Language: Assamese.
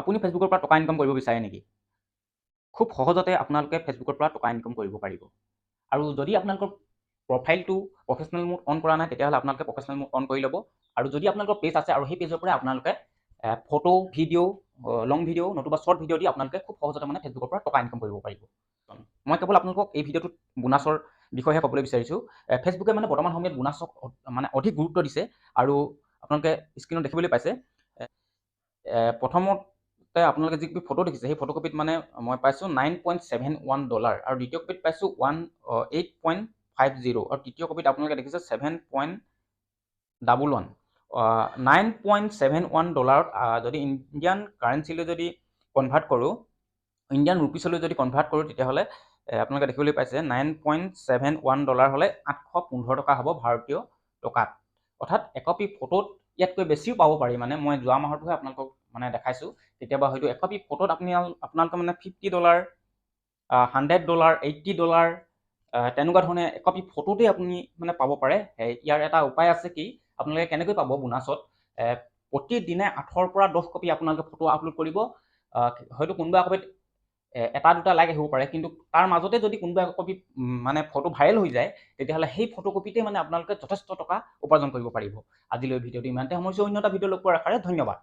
আপুনি ফেচবুকৰ পৰা টকা ইনকাম কৰিব বিচাৰে নেকি? খুব সহজতে আপোনালোকে ফেচবুকৰ পৰা টকা ইনকাম কৰিব পাৰিব। আৰু যদি আপোনালোকৰ প্ৰফাইলটো প্ৰফেশ্যনেল মোড অন কৰা নাই, তেতিয়াহ'লে আপোনালোকে প্ৰফেশ্যনেল মোড অন কৰি ল'ব। আৰু যদি আপোনালোকৰ পেজ আছে আৰু সেই পেজৰ পৰা আপোনালোকে ফটো, ভিডিঅ', লং ভিডিঅ' নতুবা শ্বৰ্ট ভিডিঅ' দি আপোনালোকে খুব সহজতে মানে ফেচবুকৰ পৰা টকা ইনকাম কৰিব পাৰিব। মই কেৱল আপোনালোকক এই ভিডিঅ'টোত বোনাছৰ বিষয়েহে ক'বলৈ বিচাৰিছোঁ। ফেচবুকে মানে বৰ্তমান সময়ত বোনাছক মানে অধিক গুৰুত্ব দিছে। আৰু আপোনালোকে স্ক্ৰীণত দেখিবলৈ পাইছে, প্ৰথমতে আপোনালোকে যি ফটো দেখিছে সেই ফটোকপিত মানে মই পাইছোঁ $9.71 আৰু দ্বিতীয় কপিত পাইছোঁ 8.50 আৰু তৃতীয় কপিত আপোনালোকে দেখিছে 7.11। $9.71 যদি ইণ্ডিয়ান কাৰেঞ্চিলৈ যদি কনভাৰ্ট কৰোঁ, ইণ্ডিয়ান ৰুপিছলৈ যদি কনভাৰ্ট কৰোঁ, তেতিয়াহ'লে আপোনালোকে দেখিবলৈ পাইছে $9.71 হ'লে 815 টকা হ'ব ভাৰতীয় টকাত। অৰ্থাৎ একপি ফটোত ইয়াতকৈ বেছিও পাব পাৰি। মানে মই যোৱা মাহতহে আপোনালোকক মানে দেখাইছোঁ। কেতিয়াবা হয়তো একপি ফটোত আপোনালোকে মানে $50, $100, $80 তেনেকুৱা ধৰণে একপি ফটোতে আপুনি মানে পাব পাৰে। ইয়াৰ এটা উপায় আছে কি, আপোনালোকে কেনেকৈ পাব বোনাছত, প্ৰতিদিনে 8ৰ পৰা 10 কপি আপোনালোকে ফটো আপলোড কৰিব। হয়তো কোনোবা একপিত এটা দুটা লাইক আহিব পাৰে, কিন্তু তাৰ মাজতে যদি কোনোবা একপি মানে ফটো ভাইৰেল হৈ যায়, তেতিয়াহ'লে সেই ফটোকপিতে মানে আপোনালোকে যথেষ্ট টকা উপাৰ্জন কৰিব পাৰিব। আজিলৈ ভিডিঅ'টো ইমানতে সামৰিছোঁ। অন্য এটা ভিডিঅ' লগ পোৱাৰ আশাৰে ধন্যবাদ।